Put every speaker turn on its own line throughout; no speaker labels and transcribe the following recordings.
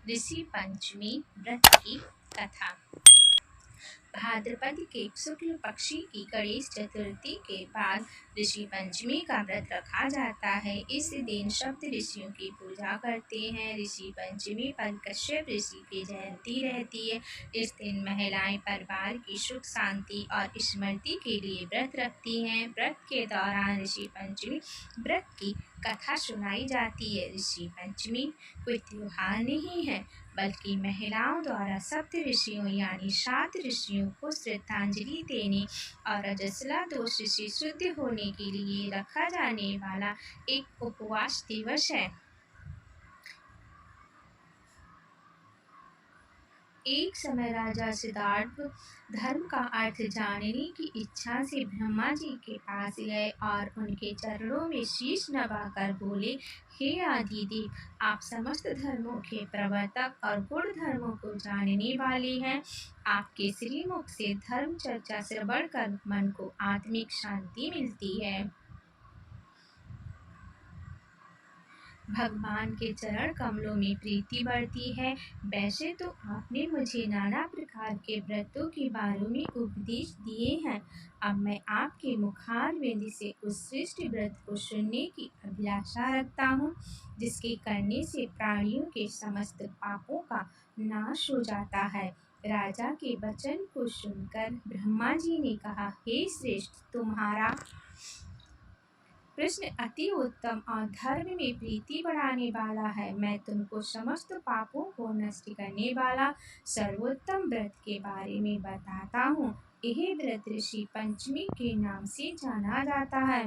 ऋषि पंचमी व्रत की कथा। भाद्रपद के शुक्ल पक्षी की गणेश चतुर्थी के बाद ऋषि पंचमी का व्रत रखा जाता है। इस दिन सप्त ऋषियों की पूजा करते हैं। ऋषि पंचमी पर कश्यप ऋषि की जयंती रहती है। इस दिन महिलाएं परिवार की सुख शांति और स्मृति के लिए व्रत रखती हैं। व्रत के दौरान ऋषि पंचमी व्रत की कथा सुनाई जाती है। ऋषि पंचमी कोई त्योहार नहीं है, बल्कि महिलाओं द्वारा सप्त ऋषियों यानी 7 ऋषियों को श्रद्धांजलि देने और रजस्वला दोष से शुद्ध होने के लिए रखा जाने वाला एक उपवास दिवस है। एक समय राजा सिद्धार्थ धर्म का अर्थ जानने की इच्छा से ब्रह्मा जी के पास गए और उनके चरणों में शीश नवाकर बोले, हे आदिदेव, आप समस्त धर्मों के प्रवर्तक और गुण धर्मों को जानने वाले हैं। आपके श्रीमुख से धर्म चर्चा श्रवण कर मन को आत्मिक शांति मिलती है। भगवान के चरण कमलों में प्रीति बढ़ती है। वैसे तो आपने मुझे नाना प्रकार के व्रतों के बारे में उपदेश दिए हैं। अब मैं आपके मुखारविंद से उस श्रेष्ठ व्रत को सुनने की अभिलाषा रखता हूँ, जिसके करने से प्राणियों के समस्त पापों का नाश हो जाता है। राजा के वचन को सुनकर ब्रह्मा जी ने कहा, हे श्रेष्ठ, तुम्हारा प्रश्न अति उत्तम और धर्म में प्रीति बढ़ाने वाला है। मैं तुमको समस्त पापों को नष्ट करने वाला सर्वोत्तम व्रत के बारे में बताता हूँ। यह व्रत ऋषि पंचमी के नाम से जाना जाता है।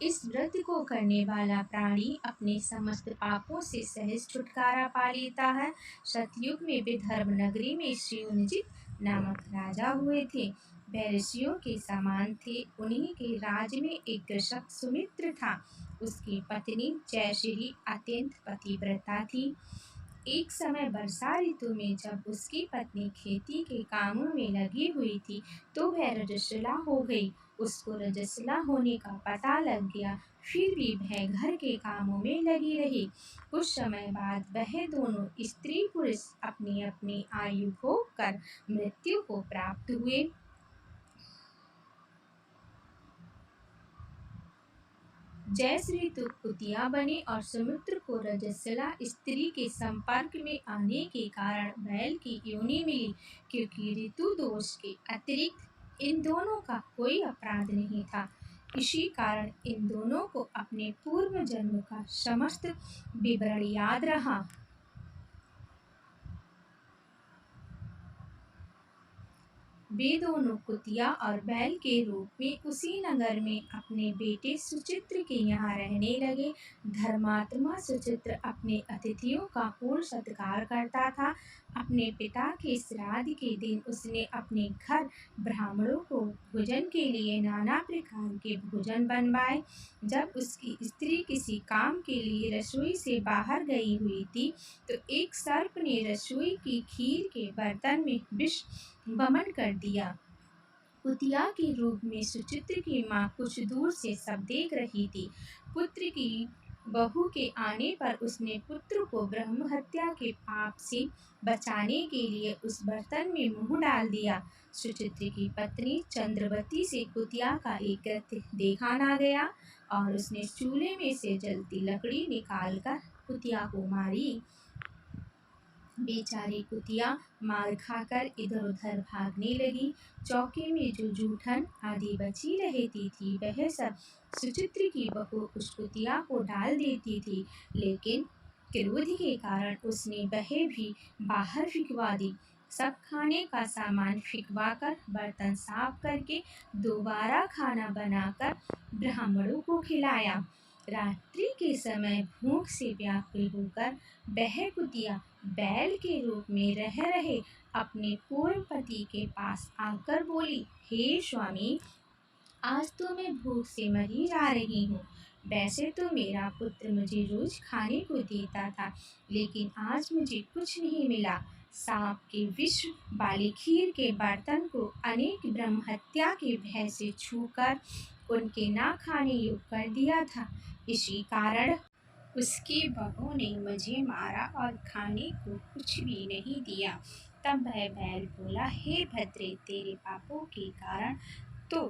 इस व्रत को करने वाला प्राणी अपने समस्त पापों से सहज छुटकारा पा लेता है। सतयुग में विदर्भ नगरी में शिवनजित नामक राजा हुए थे। वह ऋषियों के समान थे। उन्हीं के राज्य में एक कृषक सुमित्र था। उसकी पत्नी जयश्री अत्यंत पतिव्रता थी। एक समय वर्षा ऋतु में जब उसकी पत्नी खेती के कामों में लगी हुई थी, तो वह रजस्वला हो गई। उसको रजस्वला होने का पता लग गया, फिर भी वह घर के कामों में लगी रही। कुछ समय बाद वह दोनों स्त्री पुरुष अपनी अपनी आयु भोग कर मृत्यु को प्राप्त हुए। जयश्री तो कुतिया बने और समुद्र को रजस्वला स्त्री के संपर्क में आने के कारण बैल की योनि मिली, क्योंकि ऋतु दोष के अतिरिक्त इन दोनों का कोई अपराध नहीं था। इसी कारण इन दोनों को अपने पूर्व जन्म का समस्त विवरण याद रहा। वे दोनों कुतिया और बैल के रूप में उसी नगर में अपने बेटे सुचित्र के यहाँ रहने लगे। धर्मात्मा सुचित्र अपने अतिथियों का पूर्ण सत्कार करता था। अपने पिता के श्राद्ध के दिन उसने अपने घर ब्राह्मणों को भोजन के लिए नाना प्रकार के भोजन बनवाए। जब उसकी स्त्री किसी काम के लिए रसोई से बाहर गई हुई थी, तो एक सर्प ने रसोई की खीर के बर्तन में विष वमन कर दिया। कुतिया के रूप में सुचित्र की माँ कुछ दूर से सब देख रही थी। पुत्र की बहू के आने पर उसने पुत्र को ब्रह्म हत्या के पाप से बचाने के लिए उस बर्तन में मुंह डाल दिया। सुचित्र की पत्नी चंद्रवती से कुतिया का एक कृत्य देखा ना गया और उसने चूल्हे में से जलती लकड़ी निकालकर कुतिया को मारी। बेचारी कुतिया मार खाकर इधर उधर भागने लगी। चौके में जो जूठन आदि बची रहती थी, वह सब सुचित्र की बहू उस कुतिया को डाल देती थी, लेकिन क्रोध के कारण उसने वह भी बाहर फिकवा दी। सब खाने का सामान फिकवा कर बर्तन साफ करके दोबारा खाना बनाकर ब्राह्मणों को खिलाया। रात्रि के समय भूख से व्याकुल होकर वह कुतिया बैल के रूप में रह रहे अपने पूर्व पति के पास आकर बोली, हे स्वामी, आज तो मैं भूख से मरी जा रही हूँ। वैसे तो मेरा पुत्र मुझे रोज खाने को देता था, लेकिन आज मुझे कुछ नहीं मिला। सांप के विष वाली खीर के बर्तन को अनेक ब्रह्म हत्या के भय से छूकर उनके ना खाने योग्य कर दिया था। इसी कारण उसकी बहू ने मुझे मारा और खाने को कुछ भी नहीं दिया। तब वह बैल बोला, हे भद्रे, तेरे पापों के कारण तो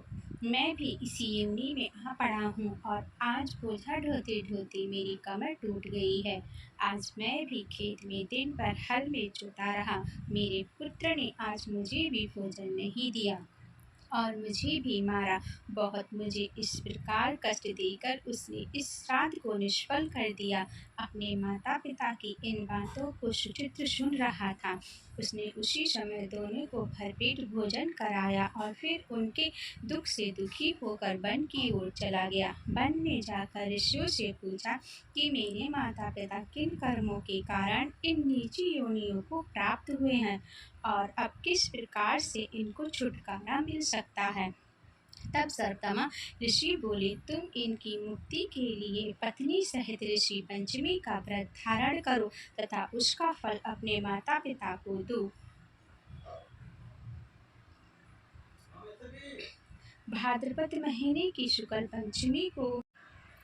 मैं भी इसी योनि में आ पड़ा हूँ और आज बोझा ढोते ढोते मेरी कमर टूट गई है। आज मैं भी खेत में दिन भर हल में जोता रहा। मेरे पुत्र ने आज मुझे भी भोजन नहीं दिया और मुझे भी मारा। बहुत मुझे इस प्रकार कष्ट देकर उसने इस श्राद्ध को निष्फल कर दिया। अपने माता पिता की इन बातों को सुचित्र सुन रहा था। उसने उसी समय दोनों को भरपेट भोजन कराया और फिर उनके दुख से दुखी होकर वन की ओर चला गया। वन में जाकर ऋषियों से पूछा कि मेरे माता पिता किन कर्मों के कारण इन नीची योनियों को प्राप्त हुए हैं और अब किस प्रकार से इनको छुटकारा मिल सकता है। तब सर्वतमा ऋषि बोले, तुम इनकी मुक्ति के लिए पत्नी सहित ऋषि पंचमी का व्रत धारण करो तथा उसका फल अपने माता पिता को दो। भाद्रपद महीने की शुक्ल पंचमी को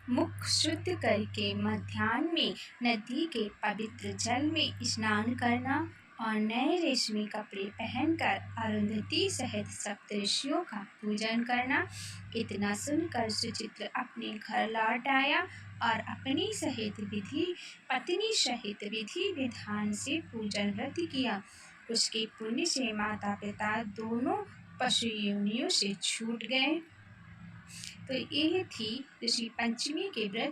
मुख शुद्ध करके मध्याह्न में नदी के पवित्र जल में स्नान करना और नए रेशमी कपड़े पहनकर अरुंधति सहित सप्तऋषियों का पूजन करना। इतना सुनकर सुचित्र अपने घर लौट आया और पत्नी सहित विधि विधान से पूजन व्रत किया। उसके पुण्य से माता पिता दोनों पशु योनियों से छूट गए। तो ये थी ऋषि पंचमी के व्रत